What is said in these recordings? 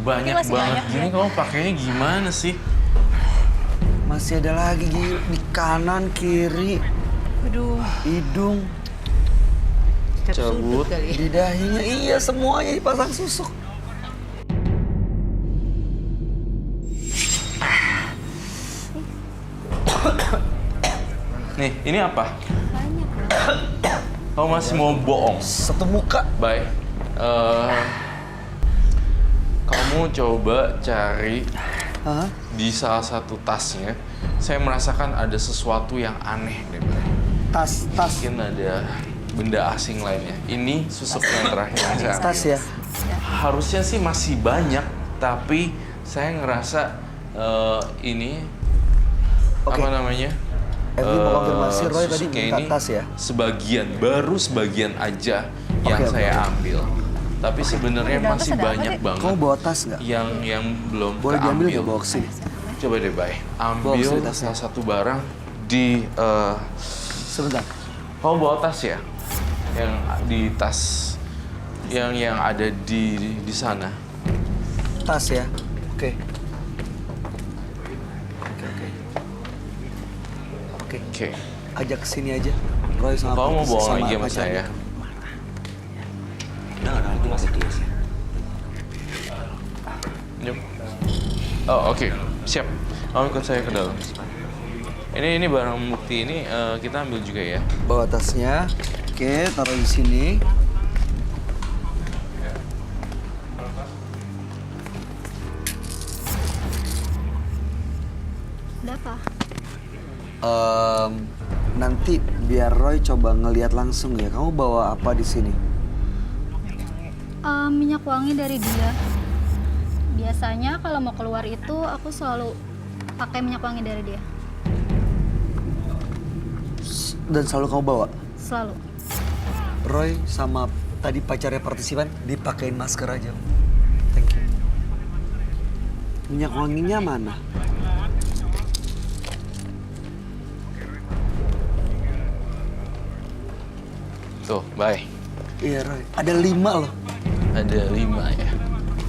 banyak banget gini kamu pakainya gimana sih? Masih ada lagi di kanan, kiri. Aduh. Hidung. Cabut. Di dahinya, iya semuanya dipasang susuk. Nih, ini apa? Banyak. Kamu masih mau bohong? Satu muka. Baik. Kamu coba cari Hah? di salah satu tasnya. Saya merasakan ada sesuatu yang aneh deh, Bay. Tas. Mungkin ada benda asing lainnya. Ini susuk yang terakhir yang saya ambil. Tas ya? Harusnya sih masih banyak, tapi saya ngerasa ini Oke. apa namanya? Evi mau konfirmasi Roy tadi susuknya minta ini tas ya? baru sebagian aja yang Oke, saya oke. ambil. Tapi sebenarnya Dalam tas masih ada apa, banyak Dek? banget Kamu bawa tas nggak? yang belum Boleh diambil keambil. nggak bawa ke sini? Coba deh, Bay. Bawa Ambil ke sini tasnya. salah satu barang di Sebentar. kamu bawa tas ya? Yang di tas yang ada di sana. Tas ya? Oke. Oke. Oke. Ajak ke sini aja. Roy sama Kamu mau bohong lagi sama pacarnya. saya? Itu masih dia sih. Yuk. Oh, oke. Siap. Kamu ikut saya ke dalam. Ini barang bukti ini kita ambil juga ya. Bawa tasnya. Oke, taruh di sini. Ada apa? Nanti biar Roy coba ngelihat langsung ya. Kamu bawa apa di sini? Minyak wangi dari dia. Biasanya kalau mau keluar itu aku selalu pakai minyak wangi dari dia. Dan selalu kamu bawa? Selalu. Roy sama tadi pacarnya partisipan dipakein masker aja. Thank you. Minyak wanginya mana? Tuh, bye. Iya Roy, ada 5 loh. Ada 5 ya.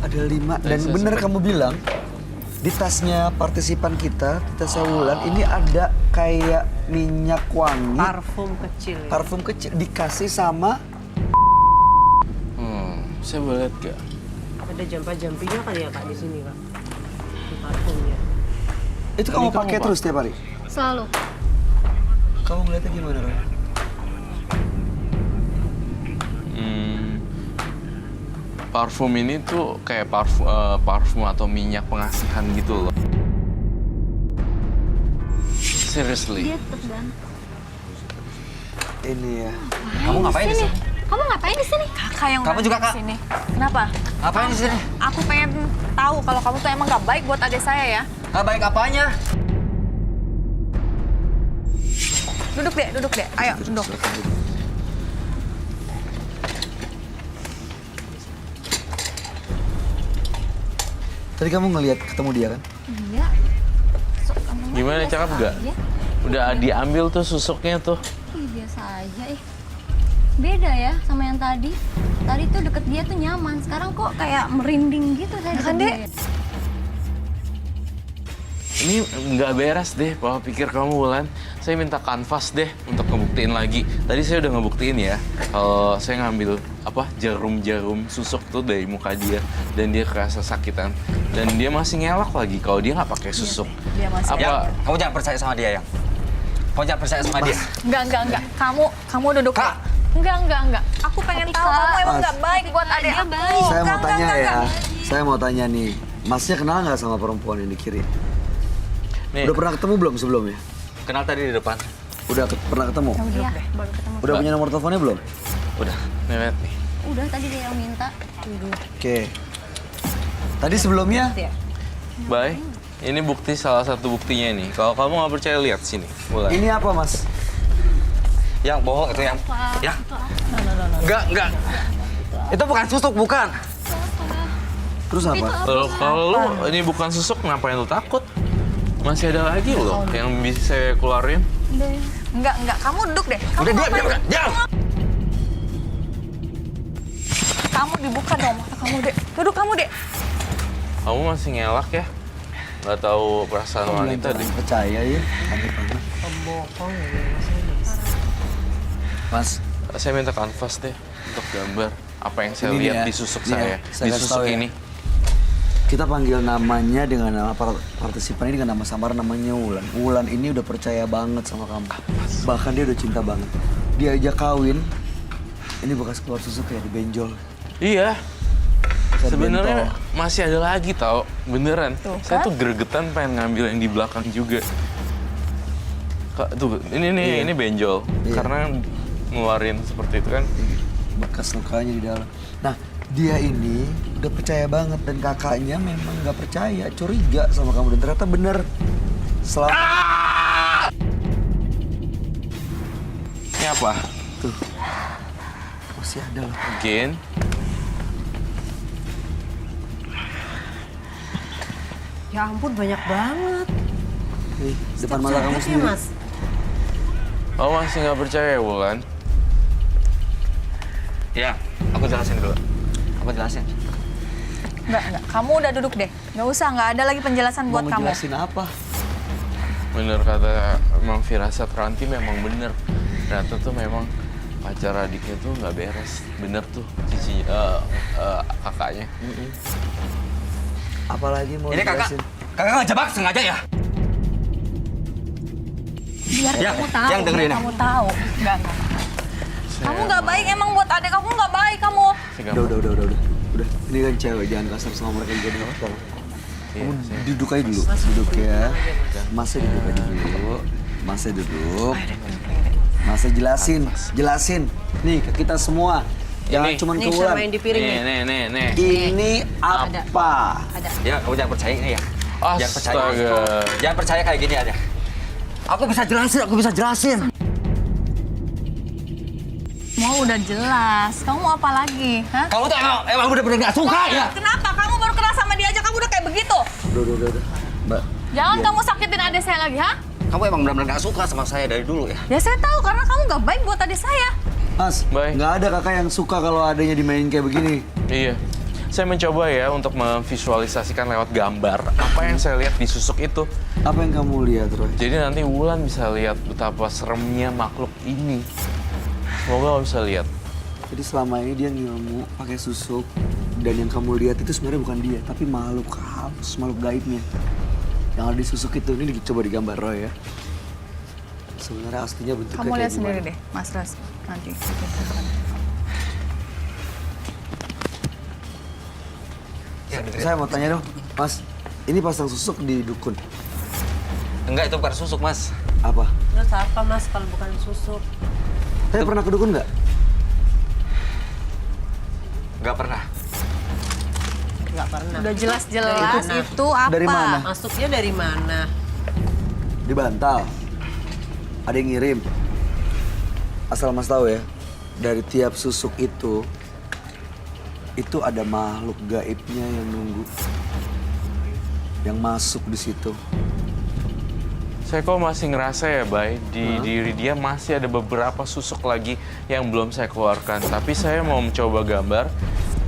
Ada 5 dan Saya bener sempat- kamu bilang di tasnya partisipan kita, di tasnya Wulan ini ada kayak minyak wangi, Parfum kecil. Ya. parfum kecil dikasih sama Saya boleh lihat gak? Ada jampa-jampinya kali ya Kak di sini Kak. Di parfumnya. itu kamu kamu pakai Pak? terus tiap hari. Selalu. Kamu ngeliatnya gimana Roy? Parfum ini tuh kayak parfum atau minyak pengasihan gitu loh. Seriously. Dia tetap ganteng. Ini ya. Kamu ngapain di sini? Kamu ngapain di sini? Kakak yang Kamu udah juga, di Kak? sini. Kenapa? Ngapain di sini? Aku pengen tahu kalau kamu tuh emang gak baik buat adik saya ya. Nggak baik apanya? Duduk deh. Ayo, duduk. Tadi kamu ngelihat ketemu dia kan? Iya. Sok, emangnya Gimana, biasa cakep gak? aja. Udah diambil tuh susuknya tuh. Ih, biasa aja Beda ya sama yang tadi. Tadi tuh deket dia tuh nyaman. Sekarang kok kayak merinding gitu saya kan, deket Dek? dia. Ini nggak beres deh, Papa pikir kamu Wulan. Saya minta kanvas deh untuk ngebuktiin lagi. Tadi saya udah ngebuktiin ya, kalau saya ngambil jarum susuk tuh dari muka dia dan dia kerasa sakitan. Dan dia masih ngelak lagi kalau dia nggak pakai susuk. Dia masih. Apa? Yang, kamu jangan percaya sama dia, Yang. Kamu jangan percaya sama dia. Enggak. Kamu duduk. Kak! Enggak. Aku pengen tahu Kak. kamu emang Mas. gak baik buat adik Dia aku. baik. Saya mau Enggak, tanya ya. enggak. Saya mau tanya nih. Masnya kenal nggak sama perempuan yang di kiri? Nih, Udah pernah ketemu belum sebelumnya? Kenal tadi di depan. Pernah ketemu? Iya, baru ketemu. Udah punya nomor teleponnya belum? Udah. nih lihat nih. Udah tadi dia yang minta. Oke. Tadi sebelumnya? Bye. Ini bukti salah satu buktinya nih. Kalau kamu nggak percaya lihat sini, Wulan. Ini apa mas? Yang bohong itu yang. Ya. Enggak. Itu bukan susuk, bukan. Terus apa? Kalau lu ini bukan susuk, ngapain lu takut? Masih ada lagi loh yang bisa saya keluarin. Udah ya. Enggak. Kamu duduk deh. Kamu Udah diam, ngapain? diam. Kamu dibuka dong mata kamu, Dek. Duduk kamu, Dek. Kamu masih ngelak ya? Nggak tahu perasaan wanita deh. Percaya ya, panik-panik. Pembohong ya, Mas. Mas, Saya minta kanvas deh untuk gambar apa yang saya Ini lihat ya, di susuk ini ya, saya. saya Di kasih susuk tahu ya. ini. kita panggil namanya dengan nama partisipan ini dengan nama samar namanya Wulan. Wulan ini udah percaya banget sama kamu. Bahkan dia udah cinta banget. Dia ajak kawin. Ini bekas keluar susuk ya, dibenjol. Iya. Saya Sebenarnya bentol. masih ada lagi tau, beneran. Tuh, Saya kan? tuh gregetan pengen ngambil yang di belakang juga. Kak, tuh ini nih, Iya. ini benjol. Iya. Karena ngeluarin seperti itu kan. Bekas lukanya di dalam. Nah, dia ini udah percaya banget dan kakaknya memang nggak percaya, curiga sama kamu dan ternyata bener. Selama Ini apa? tuh masih ada loh. Again. Ya ampun, banyak banget. Nih, depan mata kamu Cantik ya, sendiri. Mas. Oh masih nggak percaya ya, Wulan? Ya, aku jelasin dulu. Aku jelasin. Enggak. Kamu udah duduk deh. Nggak usah, nggak ada lagi penjelasan Mau buat kamu. ngejelasin apa? Bener kata Emang firasat Ranti memang bener. Ternyata tuh memang pacar adiknya tuh nggak beres. Bener tuh cici kakaknya. Apalagi mau Ini kakak, dijelasin? kakak ngejebak sengaja ya? Biar Ya, kamu tahu. yang dengerin biar ya. kamu tahu. Enggak. Kamu nggak baik emang buat adik kamu nggak baik kamu. Udah. Ini kan cewek, jangan kasar sama mereka juga nih. Tolong. Iya, Kamu saya- duduk aja dulu, duduk ya. Masnya duduk aja dulu. Masnya duduk. Masnya jelasin. Nih ke kita semua. Jangan Ini. cuma ke Nih Wulan. sama yang di piring nih. Nih. Ini apa? Ada. Ya, kamu jangan percaya ini ya. Jangan percaya. Astaga. Jangan percaya kayak gini aja. Aku bisa jelasin. Mau udah jelas. Kamu mau apa lagi? Hah? Kamu tuh emang bener-bener gak suka ya? Kenapa? Kamu baru kenal sama dia aja kamu udah kayak begitu? Udah. Mbak. Jangan Iya. kamu sakitin adik saya lagi, ha? Kamu emang bener-bener gak suka sama saya dari dulu ya? Ya saya tahu karena kamu nggak baik buat adik saya. Mas, Baik. nggak ada kakak yang suka kalau adanya dimainin kayak begini. Iya. Saya mencoba ya untuk memvisualisasikan lewat gambar apa yang saya lihat di susuk itu. Apa yang kamu lihat, Roy? Jadi nanti Wulan bisa lihat betapa seremnya makhluk ini. Semoga kamu bisa lihat. Jadi selama ini dia ngilmu pakai susuk dan yang kamu lihat itu sebenarnya bukan dia, tapi makhluk halus, makhluk gaibnya. Yang ada di susuk itu ini coba digambar Roy ya. Sebenarnya aslinya bentuknya Kamu kayak lihat sendiri gimana. deh, Mas Ras. Nanti. Saya mau tanya dong, Mas, ini pasang susuk di dukun. Enggak, itu bukan susuk, Mas. Apa? Terus apa, Mas, kalau bukan susuk? Saya pernah ke dukun nggak? Enggak pernah. Nggak pernah. Udah jelas-jelas Dari mana? itu apa? Dari mana? Masuknya dari mana? Di bantal. Ada yang ngirim. Asal Mas tahu ya, dari tiap susuk itu ada makhluk gaibnya yang nunggu. Yang masuk di situ. Saya kok masih ngerasa ya, Bay, di diri dia masih ada beberapa susuk lagi yang belum saya keluarkan. Tapi saya mau mencoba gambar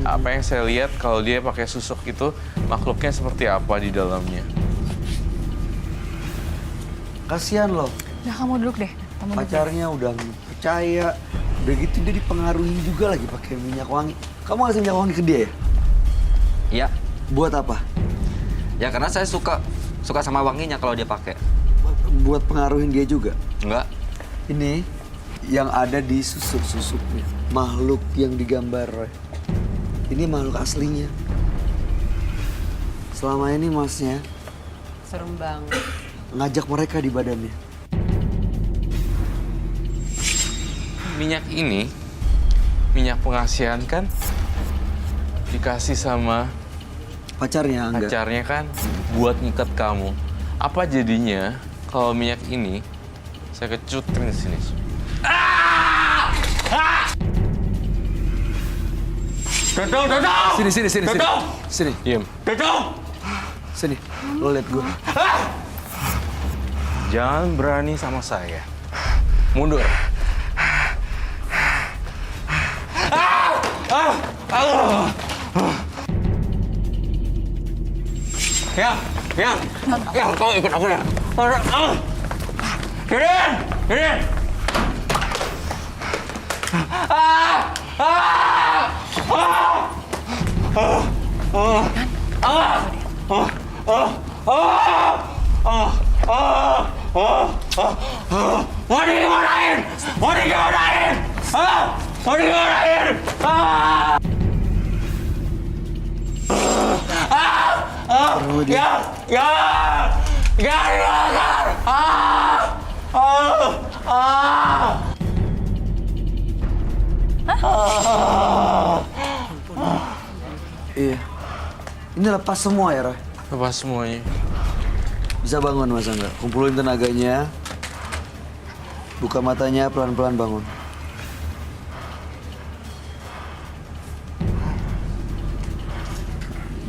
apa yang saya lihat kalau dia pakai susuk itu makhluknya seperti apa di dalamnya. Kasihan loh, Udah kamu duduk deh. Kamu duduk. pacarnya udah percaya. Udah gitu dia dipengaruhi juga lagi pakai minyak wangi. Kamu ngasih minyak wangi ke dia ya? Iya. Buat apa? Ya karena saya suka sama wanginya kalau dia pakai. Buat pengaruhin dia juga. Enggak. Ini yang ada di susuk-susuknya. Makhluk yang digambar, Roy. Ini makhluk aslinya. Selama ini masnya Serem banget. ngajak mereka di badannya. Minyak ini, minyak pengasihan kan, dikasih sama Pacarnya, Angga. pacarnya kan buat ngikat kamu. Apa jadinya kalau minyak ini saya kecutkan di sini? Sini. Sini. Diam. Sini. Lo liat gue. Jangan berani sama saya. Mundur. Yang, kau ikut aku ya. Kirin! Mau dimarahin! Iya. Ini lepas semua ya, Roy? Lepas semuanya. Bisa bangun, Mas Angga. Kumpulin tenaganya. Buka matanya, pelan-pelan bangun.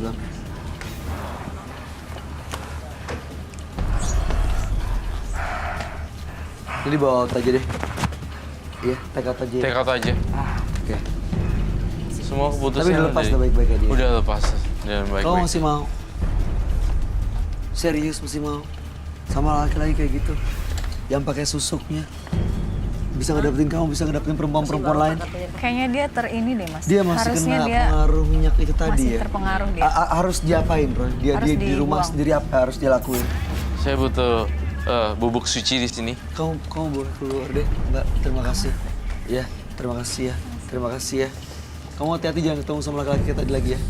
Bilang. Ini bawa out aja deh. Iya, take out aja. Take out aja. Oke. Semua keputusan Tapi udah lepas, udah baik-baik aja. Udah lepas dan baik-baik. Kamu masih mau? Serius masih mau? Sama laki-laki kayak gitu. Yang pakai susuknya. Bisa ngedapetin kamu, bisa ngedapetin perempuan-perempuan lain. Kayaknya dia terini deh, Mas. Dia masih Harusnya kena dia pengaruh minyak itu tadi masih ya. terpengaruh dia. Harus diapain, Bro? Dia Harus di rumah dibuang. sendiri apa yang harus dia lakuin? Saya butuh bubuk suci di sini. Kamu boleh keluar deh. Mbak, terima kasih. Ya, terima kasih ya. Terima kasih ya. Kamu hati-hati jangan ketemu sama laki-laki kayak tadi lagi ya.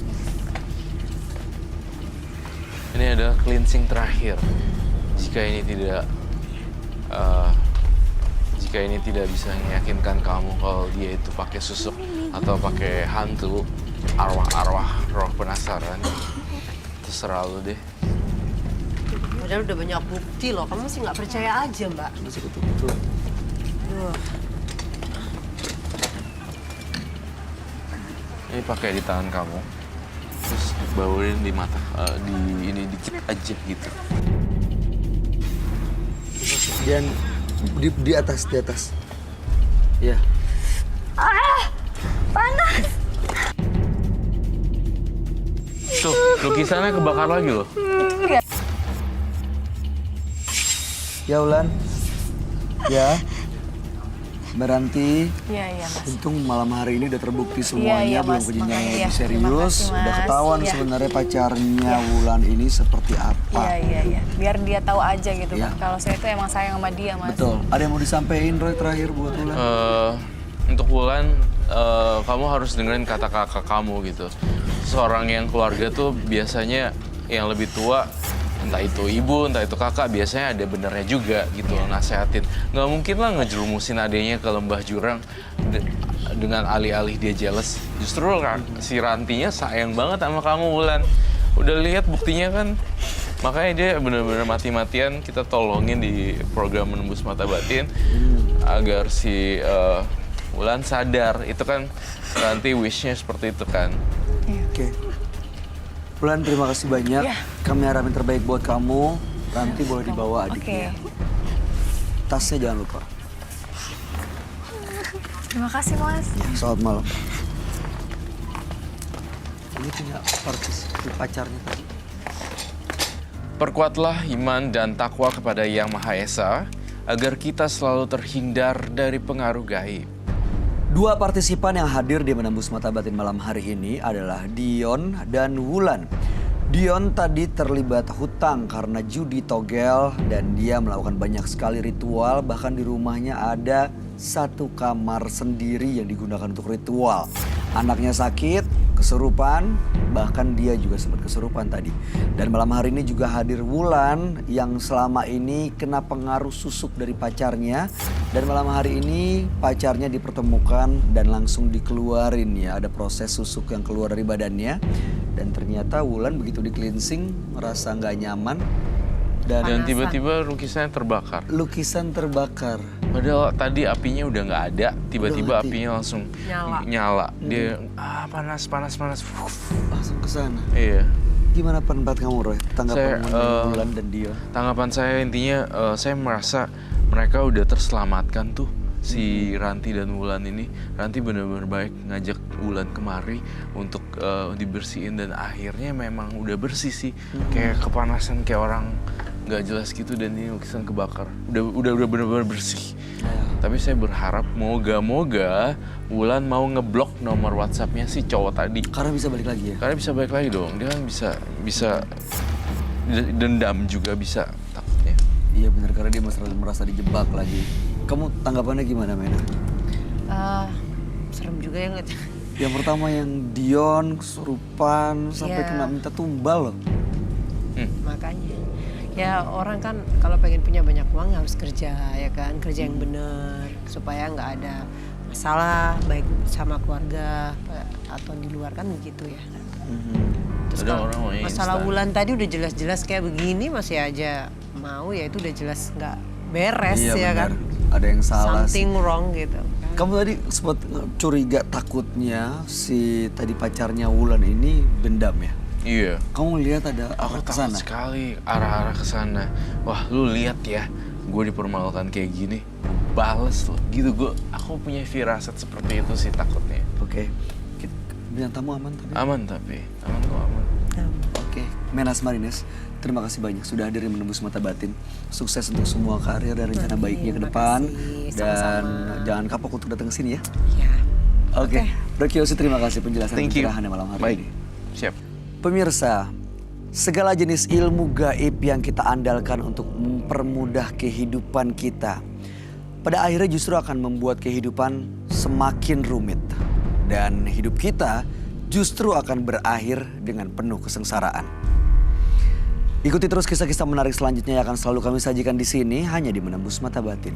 Ini adalah cleansing terakhir. Jika ini tidak bisa meyakinkan kamu kalau dia itu pakai susuk atau pakai hantu, arwah-arwah roh penasaran, terserah lu deh. Padahal udah banyak bukti loh. Kamu sih nggak percaya aja, Mbak. Masih betul-betul. Duh. Ini pakai di tangan kamu, terus bauin di mata, di ini dikit aja gitu. Dan di atas. Ya. Panas. Tuh, lukisannya kebakar lagi loh. Ya Ulan. Ya. Berarti Iya, Mas. untung malam hari ini udah terbukti semuanya, Iya, belum Mas. kejadian yang Makanya, lebih iya. serius. Terima kasih, Udah Mas. ketahuan Iya. sebenarnya pacarnya Wulan ini seperti apa. Iya. Biar dia tahu aja gitu, Iya. Pak. Kalau saya itu emang sayang sama dia, Mas. Betul. Ada yang mau disampaikan, Roy, terakhir buat Wulan? Untuk Wulan, kamu harus dengerin kata kakak kamu gitu. Seorang yang keluarga tuh biasanya yang lebih tua, entah itu ibu, entah itu kakak, biasanya ada benernya juga gitu, nasehatin. Nggak mungkin lah ngejerumusin adenya ke lembah jurang dengan alih-alih dia jealous. Justru si Rantinya sayang banget sama kamu, Wulan. Udah lihat buktinya kan. Makanya dia bener-bener mati-matian kita tolongin di program Menembus Mata Batin agar si Wulan sadar. Itu kan Ranti wish-nya seperti itu kan. Oke. Wulan, terima kasih banyak. Iya. Kami harap yang terbaik buat kamu. Nanti boleh dibawa adiknya. Tasnya jangan lupa. Terima kasih, Mas. Selamat malam. Ini punya pacarnya tadi. Perkuatlah iman dan takwa kepada Yang Maha Esa agar kita selalu terhindar dari pengaruh gaib. Dua partisipan yang hadir di Menembus Mata Batin malam hari ini adalah Dion dan Wulan. Dion tadi terlibat hutang karena judi togel dan dia melakukan banyak sekali ritual, bahkan di rumahnya ada satu kamar sendiri yang digunakan untuk ritual. Anaknya sakit, kesurupan, bahkan dia juga sempat kesurupan tadi. Dan malam hari ini juga hadir Wulan yang selama ini kena pengaruh susuk dari pacarnya. Dan malam hari ini pacarnya dipertemukan dan langsung dikeluarin ya. Ada proses susuk yang keluar dari badannya. Dan ternyata Wulan begitu di cleansing merasa nggak nyaman. Dan tiba-tiba lukisannya terbakar. Lukisan terbakar. Padahal tadi apinya udah nggak ada, tiba-tiba Udah mati. apinya langsung nyala. Dia panas. Langsung ke sana. Iya. Gimana pendapat kamu, Roy? Tanggapan mengenai Wulan dan Dion? Tanggapan saya intinya saya merasa mereka udah terselamatkan tuh si Ranti dan Wulan ini. Ranti benar-benar baik ngajak Wulan kemari untuk dibersihin dan akhirnya memang udah bersih sih. Kayak kepanasan kayak orang nggak jelas gitu dan ini lukisan kebakar. Udah benar-benar bersih. Tapi saya berharap moga-moga Wulan mau ngeblok nomor WhatsApp-nya si cowok tadi. Karena bisa balik lagi ya? Karena bisa balik lagi dong. Dia kan bisa dendam juga bisa takutnya. Iya benar, karena dia merasa dijebak lagi. Kamu tanggapannya gimana, Mena? Serem juga ya ngeliat. Yang pertama yang Dion kesurupan sampai Iya. kena minta tumbal loh. Makanya. Ya orang kan kalau pengen punya banyak uang harus kerja ya kan. Kerja yang bener supaya nggak ada masalah baik sama keluarga atau di luar kan begitu ya. Terus Ada kalau orang maunya masalah instan. Wulan tadi udah jelas-jelas kayak begini masih aja mau ya itu udah jelas nggak beres Iya ya benar. kan. Ada yang salah sih. Something wrong gitu. Kamu tadi sempat curiga takutnya si tadi pacarnya Wulan ini dendam ya? Iya. Kamu lihat ada Aku arah ke takut sana? sekali arah-arah ke sana. Wah, lu lihat ya, gue dipermalukan kayak gini, bales loh. Gitu aku punya firasat seperti itu sih takutnya. Oke. Bintang tamu aman tapi? Aman kok aman. Oke. Menas Marines, terima kasih banyak sudah hadir di Menembus Mata Batin. Sukses untuk semua karir dan rencana baiknya ke depan. makasih. Dan Sama-sama. jangan kapok untuk datang ke sini ya. Ya. Oke. Bro Kiyoshi, terima kasih penjelasan Thank you. pencerahannya malam hari Baik, ini. siap. Pemirsa, segala jenis ilmu gaib yang kita andalkan untuk mempermudah kehidupan kita, pada akhirnya justru akan membuat kehidupan semakin rumit. Dan hidup kita justru akan berakhir dengan penuh kesengsaraan. Ikuti terus kisah-kisah menarik selanjutnya yang akan selalu kami sajikan di sini, hanya di Menembus Mata Batin.